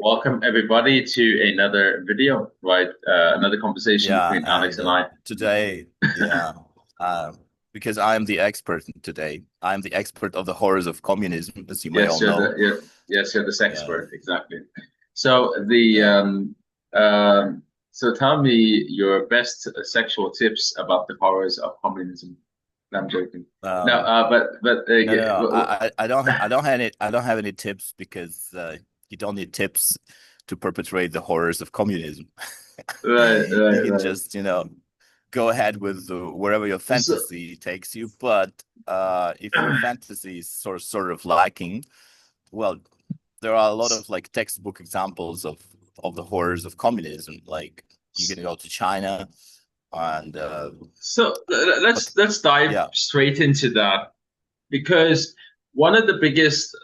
Welcome everybody to another video, right? Another conversation Yeah, between Alex and and I. today, yeah, uh, because I am the expert today. I'm the expert of the horrors of communism, as you may Yes, all know. you're the Yeah, sexpert, exactly. So the yeah. so tell me your best sexual tips about the horrors of communism. No, I'm joking. No, Um, no, no, no. I don't have any tips because you don't need tips to perpetrate the horrors of communism. right, You right, can right. just, go ahead with wherever your So, fantasy takes you. But if your fantasy is sort of lacking, well, there are a lot of like textbook examples of the horrors of communism. Like you can go to China and but let's dive yeah, straight into that because one of the biggest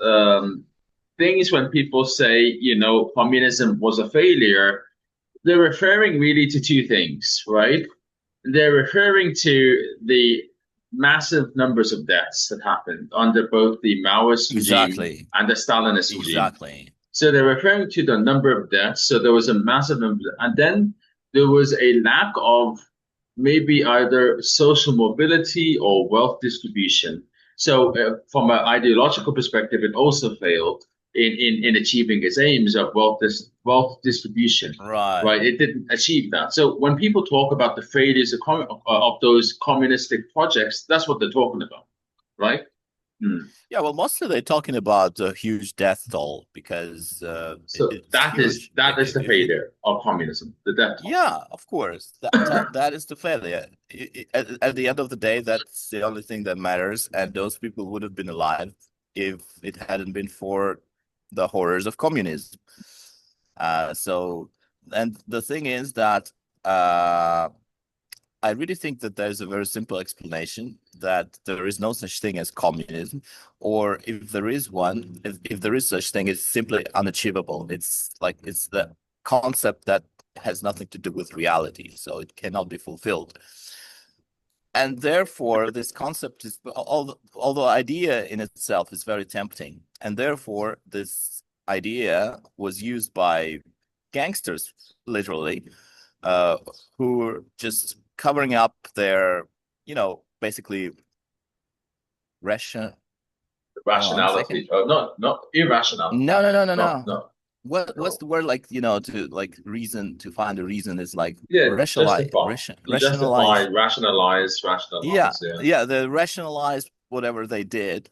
things when people say, communism was a failure, they're referring really to two things, right? They're referring to the massive numbers of deaths that happened under both the Maoist regime exactly, and the Stalinist regime. exactly. So they're referring to the number of deaths. So there was a massive number, and then there was a lack of maybe either social mobility or wealth distribution. So, from an ideological perspective, it also failed in achieving its aims of wealth distribution. Right. Right, it didn't achieve that. So when people talk about the failures of those communistic projects, that's what they're talking about, right? Hmm. Yeah, well, mostly they're talking about a huge death toll because So it's that is huge. that is the If you failure of communism, the death toll. Yeah, of course. That is the failure. At the end of the day, that's the only thing that matters, and those people would have been alive if it hadn't been for the horrors of communism. And the thing is that uh, I really think that there's a very simple explanation that there is no such thing as communism, or if there is one, if there is such thing, it's simply unachievable. It's the concept that has nothing to do with reality, so it cannot be fulfilled. And therefore, this concept is, although idea in itself is very tempting, and therefore this idea was used by gangsters, literally, uh, who were just covering up their, basically ration. Hold on a second. Rationality, not irrationality. No, no, no, no, No, no. no, What's no. the word, like, to like reason, to find a reason is like Yeah, justify. You justify, rationalize. Yeah, rationalize. Yeah. yeah, they rationalized whatever they did,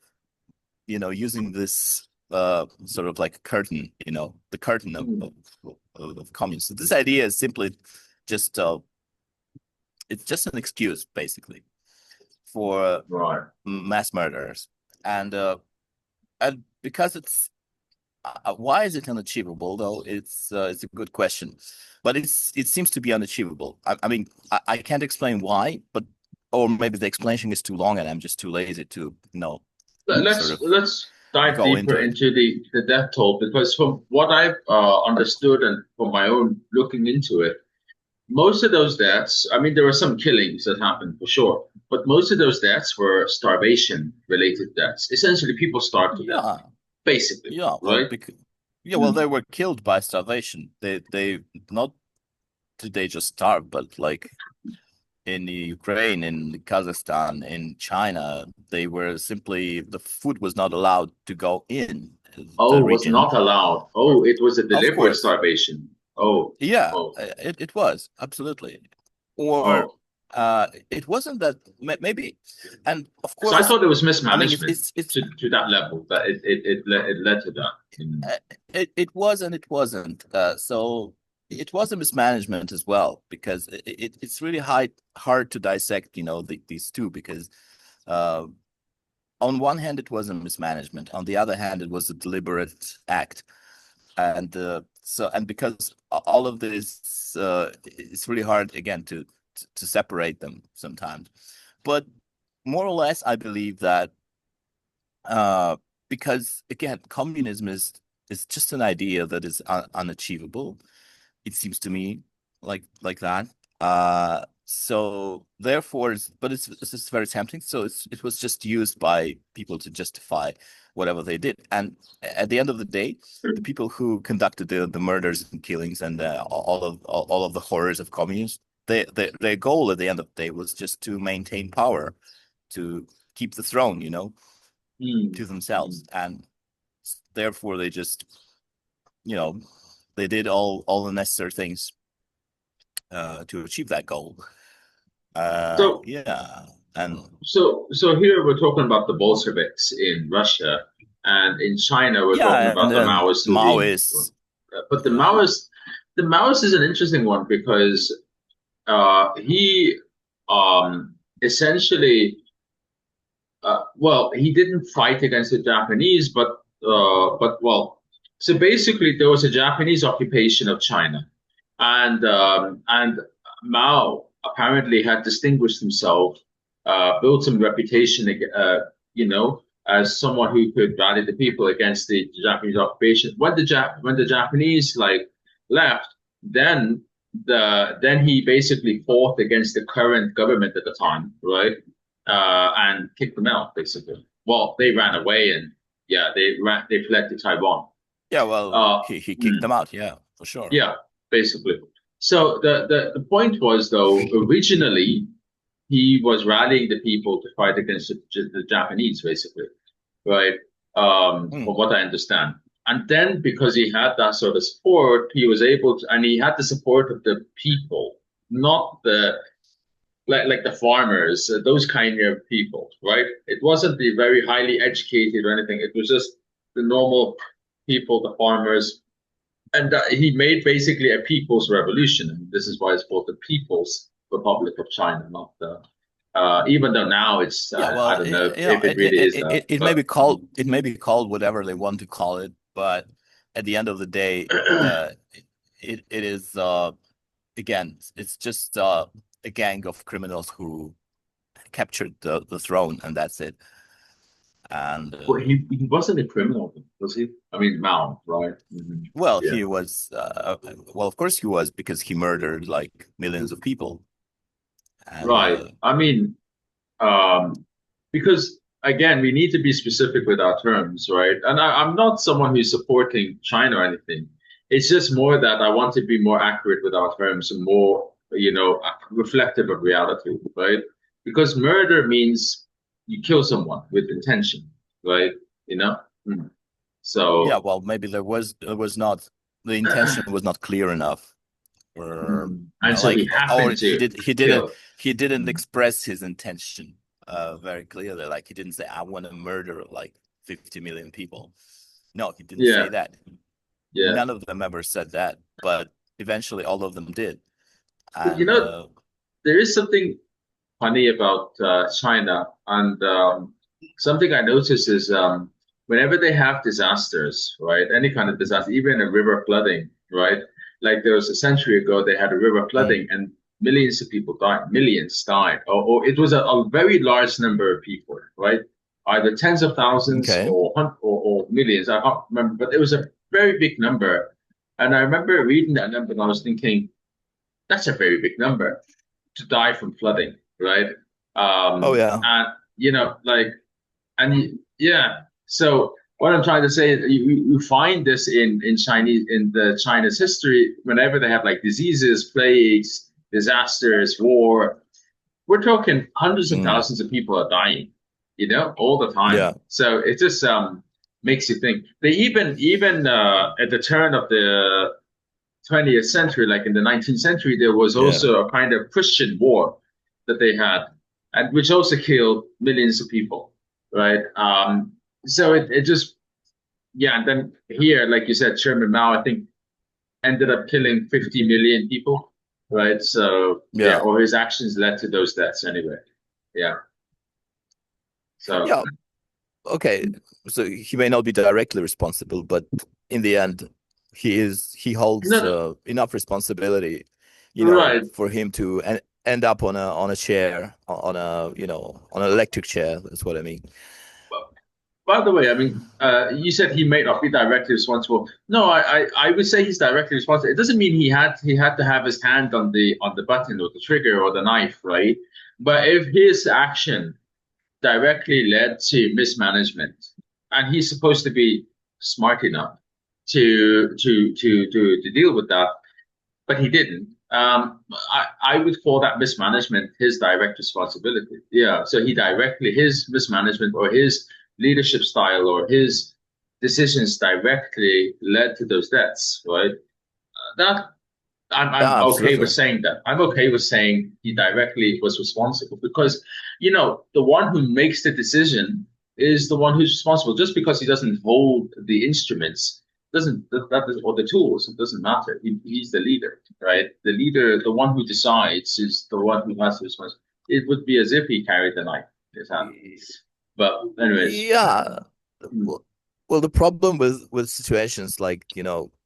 using this sort of like curtain, the curtain of Hmm. of, of communism. So this idea is simply just it's just an excuse basically for Right. mass murderers, and because it's why is it unachievable though? It's a good question, but it seems to be unachievable. I mean, I can't explain why, but or maybe the explanation is too long and I'm just too lazy to sort of Let's dive go deeper into it. into the death toll because from what I've understood and from my own looking into it, most of those deaths, I mean, there were some killings that happened for sure, but most of those deaths were starvation related deaths. Essentially, people starved to death, Yeah, basically, yeah. Well, right? they were killed by starvation. They not did they just starve, but like in the Ukraine, in Kazakhstan, in China, they were simply the food was not allowed to go in the Oh, was region. not allowed. Oh, it was a Of deliberate course, starvation. Oh, yeah, oh, it was absolutely. Or oh. it wasn't that maybe, and of So I course, thought it was I mean mismanagement it's to that level that it led to that. Mm. it was and it wasn't. So it was a mismanagement as well because it's really hard to dissect, these two because uh, on one hand it was a mismanagement, on the other hand it was a deliberate act, and because all of this, it's really hard again to separate them sometimes. But more or less, I believe that uh, because again, communism is just an idea that is unachievable. It seems to me like that. So therefore, it's just very tempting. So it was just used by people to justify whatever they did. And at the end of the day, the people who conducted the murders and killings and all of the horrors of communism, their goal at the end of the day was just to maintain power, to keep the throne, Mm, to mm. themselves. And therefore, they just, you know, they did all the necessary things to achieve that goal. So, Yeah, and so here we're talking about the Bolsheviks in Russia, and in China we're talking yeah, and about the then Maoist regime. Maoists. But Yeah, The Maoist is an interesting one because he essentially, well, he didn't fight against the Japanese, but well, so basically there was a Japanese occupation of China, and Mao apparently had distinguished himself, built some reputation, as someone who could rally the people against the Japanese occupation. When the Japanese like left, then then he basically fought against the current government at the time, right? And kicked them out basically. Well, they ran away and yeah, they fled to Taiwan. yeah. Well, Uh, he kicked mm, them out. Yeah, for sure. yeah, basically. So the point was though originally he was rallying the people to fight against the Japanese basically, right? From Hmm. what I understand. And then because he had that sort of support, he was able to, and he had the support of the people, not the like the farmers, those kind of people, right? It wasn't the very highly educated or anything. It was just the normal people, the farmers, and he made basically a people's revolution. And this is why it's called the People's Republic of China, not the. Even though now it's, Yeah, I well, don't know if it really is that, it may but be called whatever they want to call it, but at the end of the day, it is again, it's just a gang of criminals who captured the throne, and that's it. And well, he wasn't a criminal, was he? I mean, Mao, right? Mm-hmm. well, Yeah. he was well, of course he was, because he murdered like millions of people. And Right. I mean, um, because again, we need to be specific with our terms, right? And I'm not someone who's supporting China or anything. It's just more that I want to be more accurate with our terms and more, reflective of reality, right? Because murder means you kill someone with intention, right? You know? Mm. yeah, So, well, maybe there was not, the intention was not clear enough, or and so he or happened to kill. he didn't Mm. express his intention very clearly. Like, he didn't say, I want to murder like 50 million people. No, he didn't say Yeah, that. yeah. None of them ever said that, but eventually all of them did. But you And know, there is something funny about China, and something I notice is whenever they have disasters, right? Any kind of disaster, even a river flooding, right? Like there was a century ago, they had a river mm, flooding, and millions of people died. Millions died, or it was a very large number of people, right? Either tens of thousands okay. or millions. I can't remember, but it was a very big number. And I remember reading that number, and I was thinking, that's a very big number to die from flooding, right? Oh yeah. And like, yeah. So what I'm trying to say is, you find this in the China's history whenever they have like diseases, plagues, disasters, war. We're talking hundreds of Mm, thousands of people are dying, all the time. yeah. So it just makes you think. They even at the turn of the 20th century, like in the 19th century, there was Yeah. also a kind of Christian war that they had, and which also killed millions of people, right? So it just, yeah. And then here, like you said, Chairman Mao, I think, ended up killing 50 million people, right? So yeah, Yeah. or his actions led to those deaths anyway. Yeah. So Yeah. Okay. So he may not be directly responsible, but in the end, he holds no, enough responsibility, right. for him to end up on a chair, on a on an electric chair. That's what I mean. By the way, I mean, you said he may not be directly responsible. No, I would say he's directly responsible. It doesn't mean he had to have his hand on the button or the trigger or the knife, right? But if his action directly led to mismanagement, and he's supposed to be smart enough to deal with that, but he didn't. I would call that mismanagement his direct responsibility. Yeah, so he directly his mismanagement or his leadership style or his decisions directly led to those deaths, right? That I'm Yeah, okay with absolutely. saying that. I'm okay with saying he directly was responsible because, the one who makes the decision is the one who's responsible. Just because he doesn't hold the instruments doesn't or the tools, it doesn't matter. He's the leader, right? The leader, the one who decides, is the one who has the responsibility. It would be as if he carried the knife in his hand. But anyways, Yeah. mm, Well, well, the problem with situations like,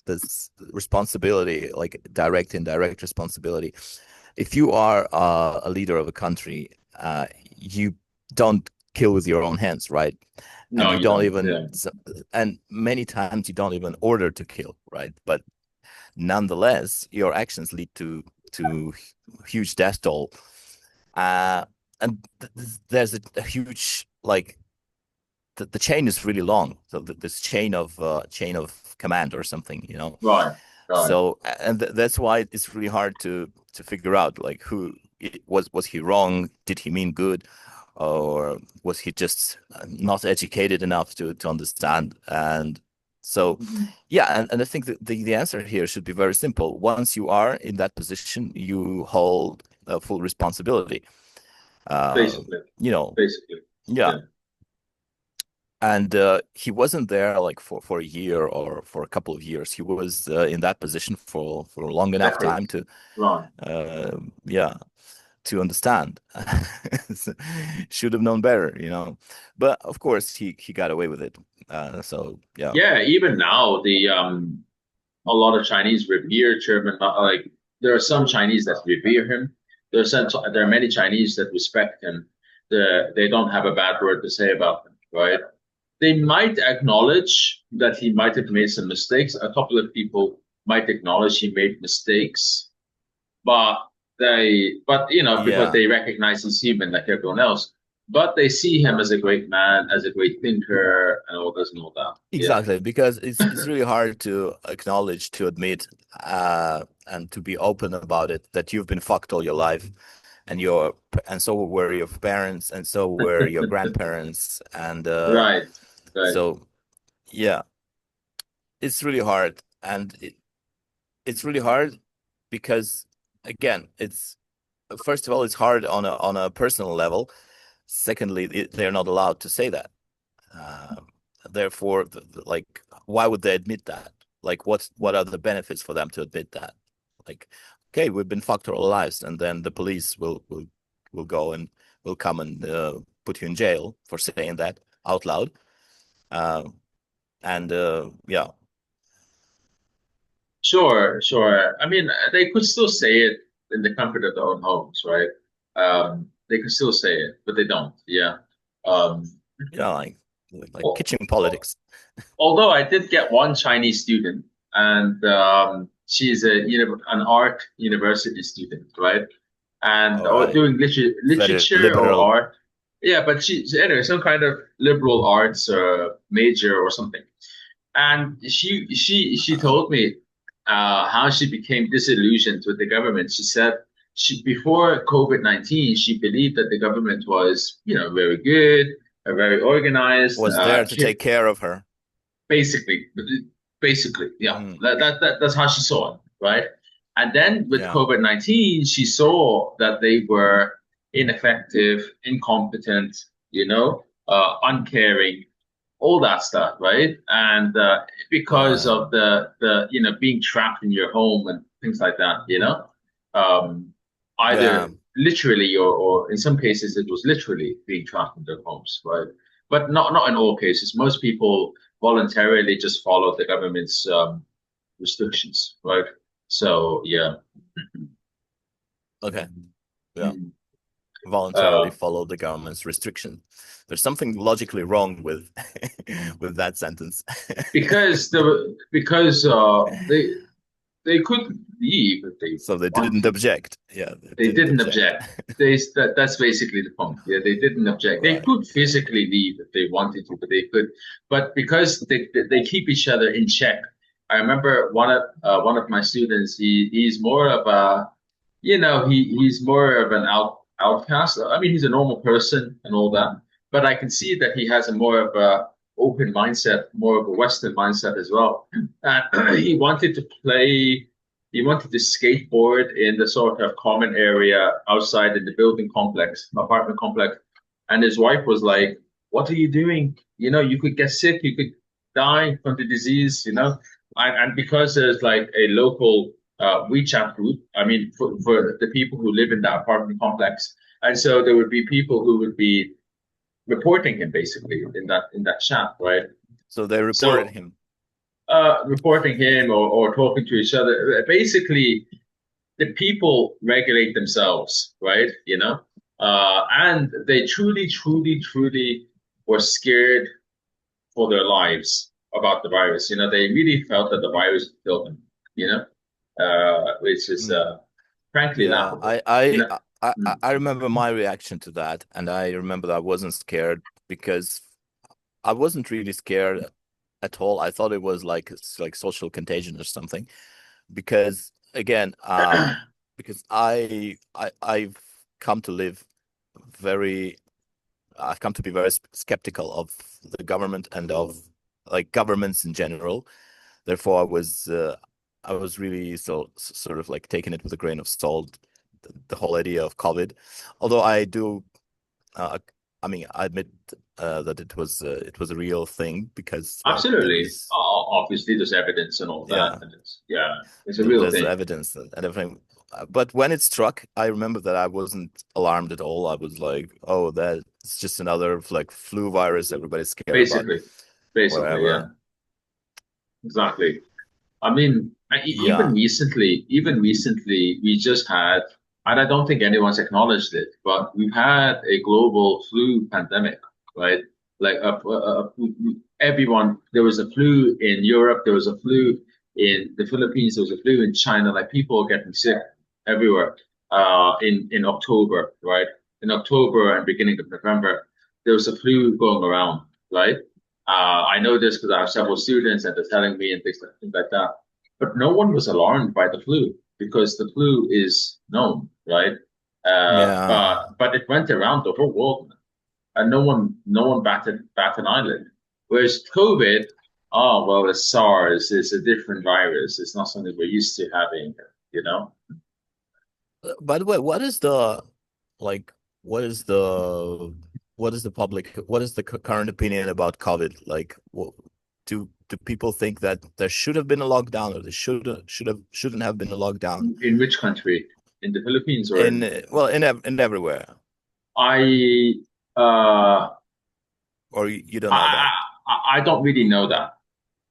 this responsibility, like direct, indirect responsibility, if you are a leader of a country, you don't kill with your own hands, right? And no, you you don't don't. even, Yeah, and many times you don't even order to kill, right? But nonetheless, your actions lead to huge death toll. Uh, and there's a huge, like, the chain is really long. So this chain of command or something, right, right. So, and that's why it's really hard to figure out, like, who was he wrong? Did he mean good, or was he just not educated enough to understand? And so, Mhm. yeah, and I think that the answer here should be very simple. Once you are in that position, you hold full responsibility. Uh, Basically, you know, basically, yeah. yeah. And he wasn't there like for a year or for a couple of years. He was in that position for long enough time Decades. to, Right. yeah, to understand. Should have known better, But of course, he got away with it. So yeah. Yeah, even now, the a lot of Chinese revere Chairman. Like there are some Chinese that revere him. There are many Chinese that respect him. They don't have a bad word to say about him, right? They might acknowledge that he might have made some mistakes. A couple of people might acknowledge he made mistakes, but because Yeah, they recognize he's human like everyone else. But they see him as a great man, as a great thinker, and all this and all that. Yeah. exactly. Because it's really hard to acknowledge, to admit, and to be open about it, that you've been fucked all your life, and so were your parents, and so were your grandparents, and Right. Right. so yeah, it's really hard, and it's really hard because, again, it's first of all, it's hard on a personal level. Secondly, they're not allowed to say that. Uh, Therefore, like, why would they admit that? Like, what are the benefits for them to admit that? Like, okay, we've been fucked our lives, and then the police will go and will come and put you in jail for saying that out loud. Uh, and yeah, Sure, sure. I mean, they could still say it in the comfort of their own homes, right? They could still say it, but they don't. Yeah. Um, like al- kitchen politics. Although I did get one Chinese student, and she's an art university student, right? And All or right, doing very literature or liberal. art. Yeah, but she's anyway some kind of liberal arts major or something. And she Uh, told me how she became disillusioned with the government. She said before COVID-19, she believed that the government was, very good, very organized. was there to take care of her. Basically, basically, yeah, Mm, that's how she saw it, right? And then with yeah, COVID-19, she saw that they were ineffective, incompetent, uncaring, all that stuff, right? And because yeah, of the being trapped in your home and things like that, um, yeah. either literally or in some cases it was literally being trapped in their homes, right? But not in all cases. Most people voluntarily just followed the government's restrictions, right? So yeah. Okay, yeah. Mhm. voluntarily follow the government's restriction. There's something logically wrong with with that sentence. Because they could leave if they So they didn't wanted. object. Yeah, they They didn't didn't object. object. That's basically the point. Yeah, they didn't object. They Right. could Yeah. physically leave if they wanted to, but they could. But because they keep each other in check. I remember one of my students. He's more of a, he's more of an outcast. I mean, he's a normal person and all that, but I can see that he has a more of a open mindset, more of a Western mindset as well. And he wanted to skateboard in the sort of common area outside in the building complex, apartment complex. And his wife was like, "What are you doing? You could get sick, you could die from the disease, And because there's like a local WeChat group, I mean, for the people who live in that apartment complex. And so there would be people who would be reporting him basically in that chat, right? So they reported So him. reporting him or talking to each other. Basically, the people regulate themselves, right? And they truly, truly, truly were scared for their lives about the virus. They really felt that the virus would kill them. Which is frankly Yeah, laughable. You know, Mm. I remember my reaction to that, and I remember that I wasn't scared because I wasn't really scared at all. I thought it was like like social contagion or something. Because again, because I've come to live very, I've come to be very skeptical of the government and of like governments in general. Therefore, I was really sort of like taking it with a grain of salt, the whole idea of COVID. Although I do, uh, I mean, I admit that it was a real thing because there Absolutely. is, Obviously, there's evidence and all that, yeah, and it's a real there's thing. evidence and everything. But when it struck, I remember that I wasn't alarmed at all. I was like, "Oh, that's just another like flu virus everybody's scared about, Basically, basically, yeah, whatever." exactly. I mean, Yeah, even recently, we just had, and I don't think anyone's acknowledged it, but we've had a global flu pandemic, right? Like everyone, there was a flu in Europe, there was a flu in the Philippines, there was a flu in China. Like people are getting sick everywhere. In October, right? In October and beginning of November, there was a flu going around, right? I know this because I have several students and they're telling me and things like that. But no one was alarmed by the flu because the flu is known, right? yeah. But it went around the whole world, and no one bat an eyelid. Whereas COVID, oh well, it's SARS. It's a different virus. It's not something we're used to having, you know. By the way, what is the like? What is the what is the current opinion about COVID? Like, do people think that there should have been a lockdown, or there shouldn't have been a lockdown In which country? In the Philippines or in in? well in everywhere, I uh or you don't know I that? I don't really know that,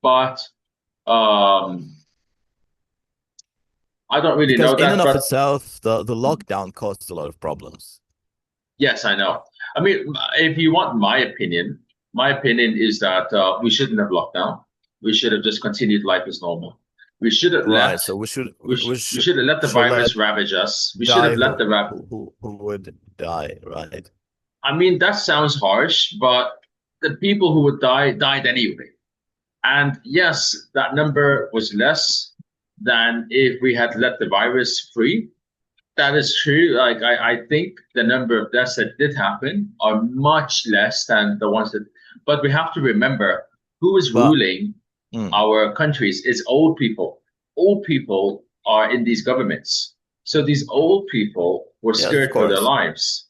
but um I don't really Because know in and that, of but itself, the lockdown caused a lot of problems. yes, I know. I mean, if you want my opinion is that we shouldn't have locked down. We should have just continued life as normal. We should have Right. let So we we should have let the should let virus ravage us. We should have die let the who would die, right? I mean, that sounds harsh, but the people who would die died anyway. And yes, that number was less than if we had let the virus free. That is true. Like I think the number of deaths that did happen are much less than the ones that. But we have to remember who is But ruling mm, our countries is old people. Old people are in these governments, so these old people were yes, of scared for their course. lives,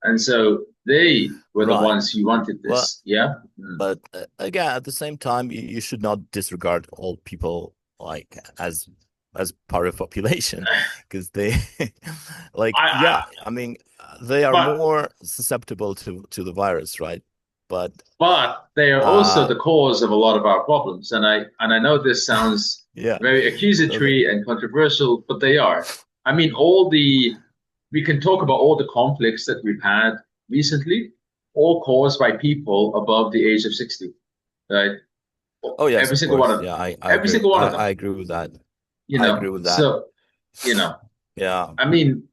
and so they were the Right. ones who wanted Well, this. Yeah. Mm. but again, at the same time, you should not disregard all people like as part of population because they like I yeah, I mean they are but more susceptible to the virus, right? But but they are also uh the cause of a lot of our problems. And I know this sounds yeah, very so the, accusatory and controversial, but they are. I mean, all the we can talk about all the conflicts that we've had recently, all caused by people above the age of 60, right? Oh yes, Every of single one course. of them. Yeah, I Every agree. single one of them. I agree with that. You I agree know, with that. so you know, Yeah. I mean,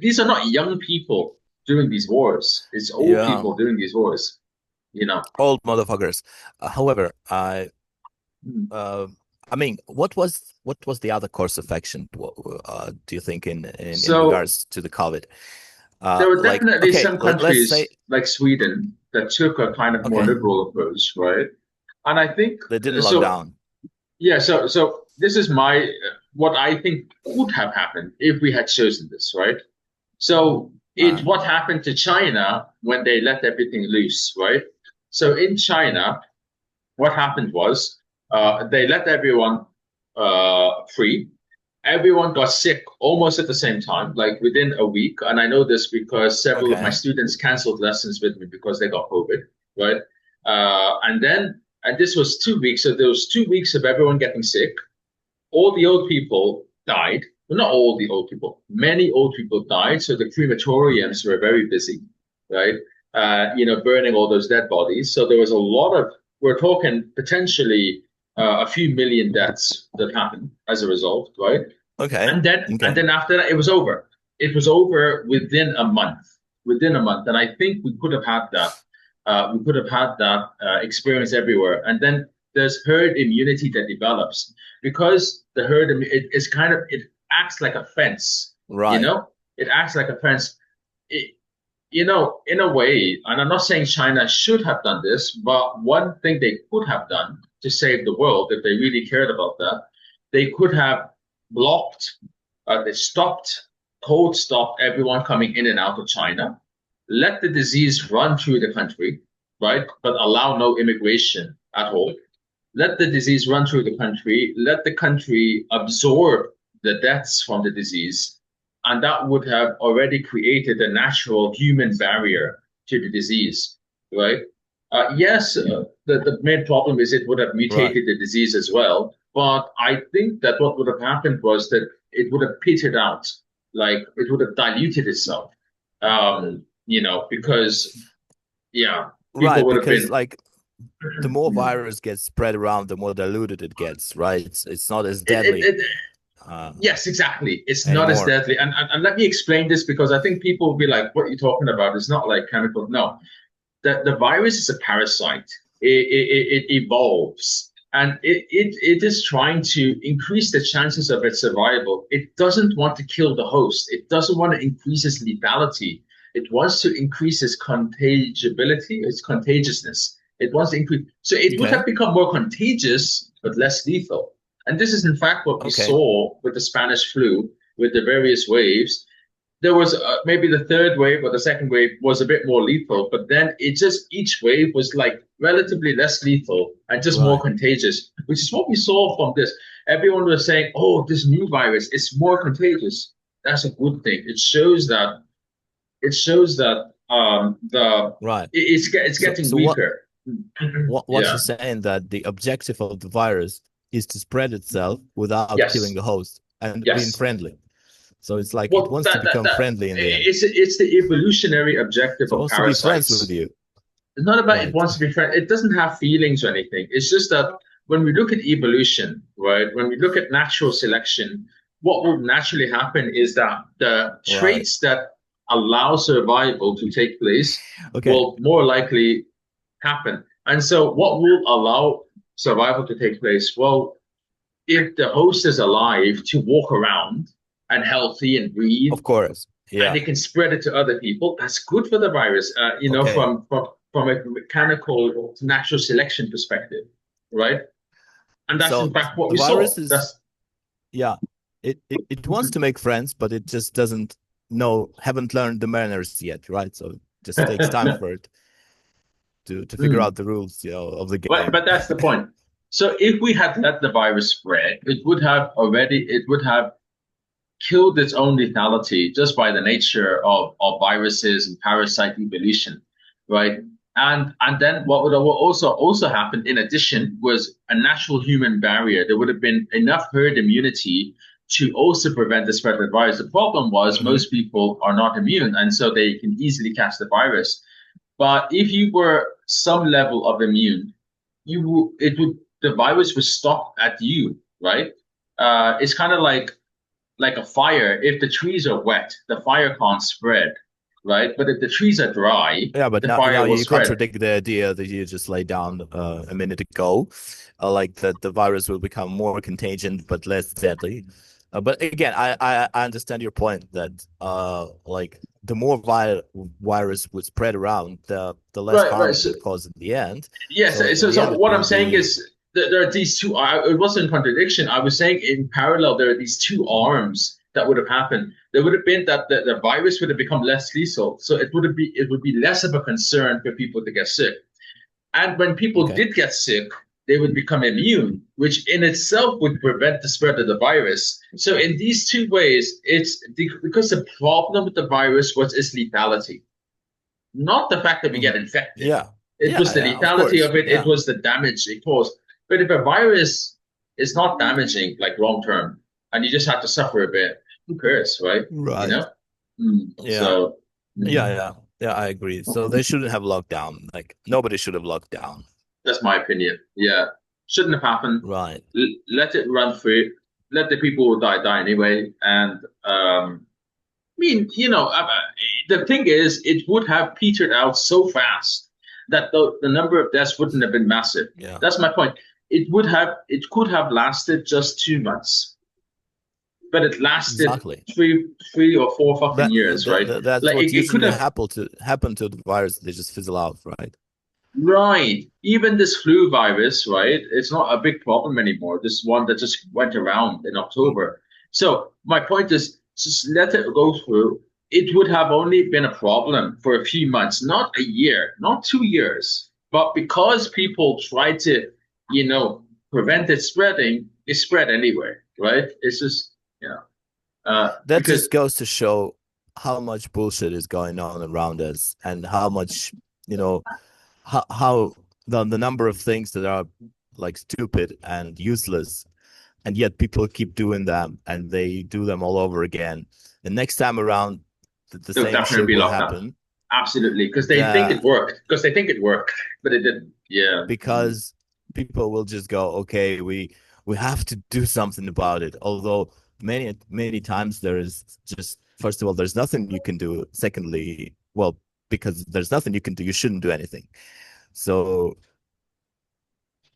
these are not young people doing these wars. It's old Yeah. people doing these wars. You know. Old motherfuckers. However, Mm. uh, I mean, what was the other course of action? Do you think in So regards to the COVID? there were Like, definitely okay, some let's say, countries like Sweden that took a kind of more okay, liberal approach, right? And I think they didn't lock so. down. Yeah. So this is my what I think could have happened if we had chosen this, right? So Uh, what happened to China when they let everything loose, right? So in China, what happened was they let everyone free. Everyone got sick almost at the same time, like within a week. And I know this because several of my okay, students canceled lessons with me because they got COVID, right? And this was 2 weeks. So there was 2 weeks of everyone getting sick. All the old people died. Well, not all the old people. Many old people died. So the crematoriums were very busy, right? Burning all those dead bodies. So there was a lot of. We're talking potentially a few million deaths that happened as a result, right? okay, And then okay, after that, it was over. It was over within a month. Within a month, and I think we could have had that. We could have had that experience everywhere. And then there's herd immunity that develops because the it acts like a fence. You right, know, it acts like a fence. It, in a way, and I'm not saying China should have done this, but one thing they could have done to save the world, if they really cared about that, they could have blocked, they cold stopped everyone coming in and out of China, let the disease run through the country, right? But allow no immigration at all. Let the disease run through the country, let the country absorb the deaths from the disease, and that would have already created a natural human barrier to the disease, right? Yes, the main problem is it would have right. mutated the disease as well. But I think that what would have happened was that it would have petered out, like it would have diluted itself, because, yeah, people Right, would have because been. like the more virus gets spread around, the more diluted it gets, right? It's not as It, it, deadly it, uh, Yes, exactly. It's not as anymore. deadly. And let me explain this because I think people will be like, what are you talking about? It's not like chemical. No, the virus is a parasite. It evolves and it is trying to increase the chances of its survival. It doesn't want to kill the host. It doesn't want to increase its lethality. It wants to increase its contagibility, its contagiousness. It wants to increase. So it would Okay, have become more contagious, but less lethal. And this is, in fact, what we okay, saw with the Spanish flu, with the various waves. There was maybe the third wave or the second wave was a bit more lethal, but then each wave was like relatively less lethal and just more right. contagious, which is what we saw from this. Everyone was saying, "Oh, this new virus is more contagious." That's a good thing. The Right. it's So getting so what weaker. what you're Yeah. saying that the objective of the virus is to spread itself without killing Yes. the host and being Yes. friendly. So it's like it Well, wants to that become friendly in the end. it's the evolutionary objective So it of wants to be friends with parasites. you. It's not about it Right. wants to be friend. It doesn't have feelings or anything. It's just that when we look at evolution, right? When we look at natural selection, what will naturally happen is that the Right. traits that allow survival to take place Okay. will more likely happen. And so, what will allow survival to take place? Well, if the host is alive to walk around and healthy and breathe Of course. and Yeah. they can spread it to other people. That's good for the virus, Okay. from a mechanical natural selection perspective, right? And that's So in fact what the we virus saw. is, That's yeah, it wants to make friends, but it just doesn't haven't learned the manners yet, right? So it just takes time for it to figure mm. out the rules, of the But game. that's the point. So if we had let the virus spread, it would have killed its own lethality just by the nature of viruses and parasite evolution, right? And then what would also happen in addition was a natural human barrier. There would have been enough herd immunity to also prevent the spread of the virus. The problem was Hmm. most people are not immune, and so they can easily catch the virus. But if you were some level of immune, the virus would stop at you, right? It's kind of like a fire. If the trees are wet, the fire can't spread, right? But if the trees are dry, Yeah, but the now fire will you spread. contradict the idea that you just laid down a minute ago, like that the virus will become more contagion but less deadly. But again, I understand your point that like the more virus would spread around, the less Right, harm right. it So would cause in the end. yes, So in so the so end, it what I'm will saying be is that there are these two. It wasn't a contradiction. I was saying in parallel there are these two arms that would have happened. There would have been that the virus would have become less lethal, so it would be less of a concern for people to get sick. And when people okay. did get sick, they would become immune, which in itself would prevent the spread of the virus. So in these two ways, because the problem with the virus was its lethality, not the fact that we Hmm. get infected. Yeah, It was the yeah, of lethality course, of it. It yeah, was the damage it caused. But if a virus is not damaging, like long term, and you just have to suffer a bit, who cares, right? You right, know. Mm. yeah. So Yeah, mm, yeah, yeah, I agree. So they shouldn't have locked down. Like nobody should have locked down. that's my opinion. Yeah, shouldn't have happened. Right. Let it run through. Let the people who die anyway. And I mean, the thing is, it would have petered out so fast that the number of deaths wouldn't have been massive. Yeah. That's my point. It could have lasted just 2 months, but it lasted Exactly. three or four fucking years, right? That's Like what it could usually have. happen to the virus. They just fizzle out, right? Right. Even this flu virus, right? It's not a big problem anymore. This one that just went around in Mm. October. So my point is just let it go through. It would have only been a problem for a few months, not a year, not 2 years. But because people tried to, prevent it spreading, it spread anyway, right? It's just, That because just goes to show how much bullshit is going on around us and how much, you know, how the number of things that are like stupid and useless, and yet people keep doing them and they do them all over again. And next time around, the they'll same definitely shit be will locked up. happen. Absolutely. Because they think The it worked. Because they think it worked, but it didn't. Yeah. Mm. because people will just go, okay, we have to do something about it. Although many times there is just, first of all, there's nothing you can do. Secondly, well, because there's nothing you can do, you shouldn't do anything. So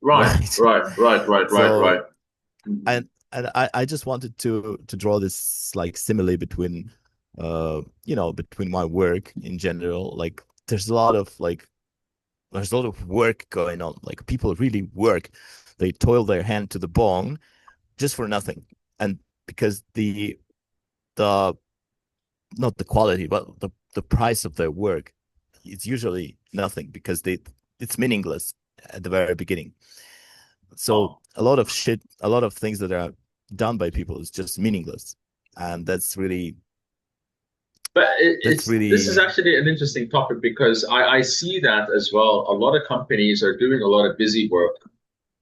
Right, right. right. So Mhm. and I just wanted to draw this like simile between between my work in general. Like there's a lot of work going on. Like people really work. They toil their hand to the bone just for nothing. And because the not the quality, but the price of their work is usually nothing because it's meaningless at the very beginning. So Oh. a lot of shit, a lot of things that are done by people is just meaningless. And But that's this is really actually an interesting topic because I see that as well. A lot of companies are doing a lot of busy work,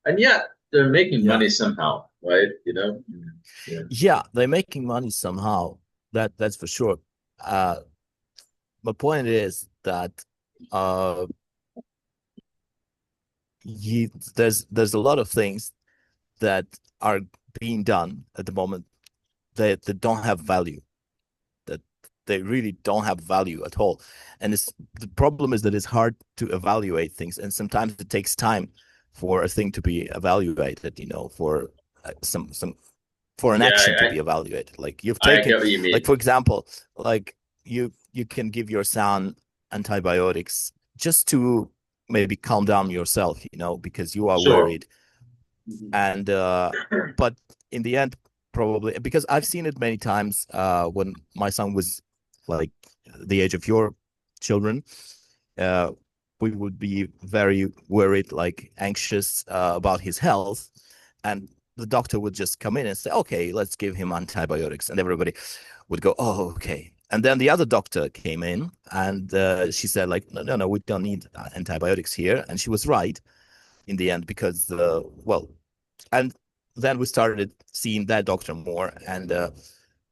and yet they're making yeah. money somehow, right? Mm. Yeah. Yeah, they're making money somehow. That's for sure. Uh my point is that uh you, there's a lot of things that are being done at the moment that don't have value, that they really don't have value at all. And the problem is that it's hard to evaluate things, and sometimes it takes time for a thing to be evaluated, for some for an Yeah, action to be evaluated. Like you've I taken, get what you like mean. for example, like you can give your son antibiotics just to maybe calm down yourself, because you are Sure. worried. Mhm. And but in the end, probably because I've seen it many times when my son was like the age of your children, uh we would be very worried, like anxious about his health, and the doctor would just come in and say, okay, let's give him antibiotics, and everybody would go, oh, okay. And then the other doctor came in, and she said, like, no, no, no, we don't need antibiotics here. And she was right in the end, because well, and then we started seeing that doctor more, and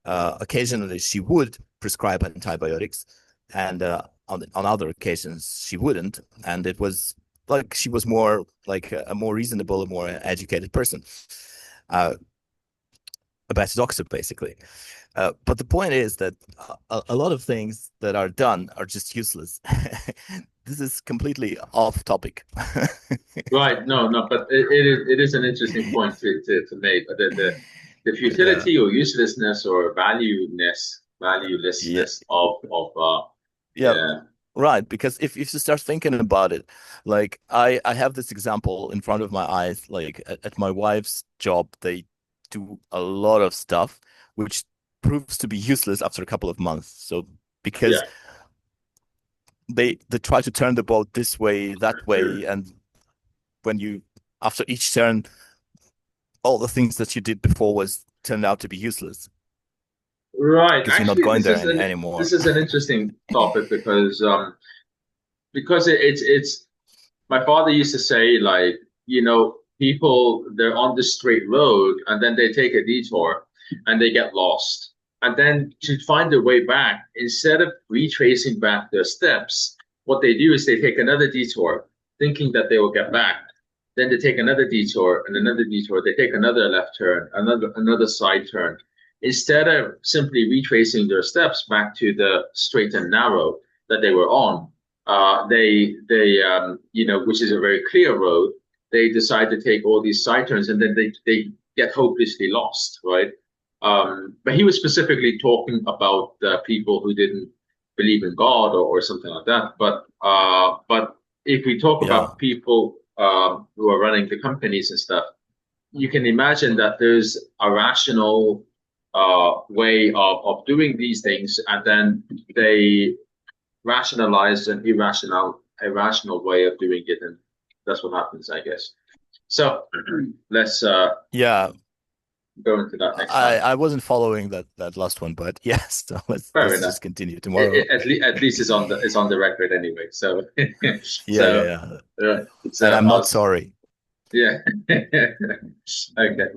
occasionally she would prescribe antibiotics, and on other occasions she wouldn't, and it was like she was more like a more reasonable, a more educated person, a better doctor, basically. But the point is that a lot of things that are done are just useless. This is completely off topic. Right. No, no, but it is an interesting point to make. The Yeah, futility or uselessness or yeah, valuelessness of yeah, yeah, right. Because if you start thinking about it, like I have this example in front of my eyes. Like at my wife's job, they do a lot of stuff which proves to be useless after a couple of months. So because yeah. they try to turn the boat this way, that way, and when you after each turn, all the things that you did before was turned out to be useless Right. because you're not Actually, going there anymore. this is an interesting topic because it's my father used to say, like, people, they're on the straight road and then they take a detour and they get lost. And then to find their way back, instead of retracing back their steps, what they do is they take another detour, thinking that they will get back. Then they take another detour and another detour. They take another left turn, another side turn. Instead of simply retracing their steps back to the straight and narrow that they were on, which is a very clear road, they decide to take all these side turns, and then they get hopelessly lost, right? But he was specifically talking about people who didn't believe in God or something like that. But if we talk Yeah, about people who are running the companies and stuff, you can imagine that there's a rational way of doing these things, and then they rationalize an irrational way of doing it, and that's what happens, I guess. So let's yeah. go into that next I time. I wasn't following that last one, but yes. So Fair let's enough. just continue tomorrow. At least it's on the record anyway. So Yeah, yeah, so yeah. uh, so And I'm I not was sorry. yeah. Okay.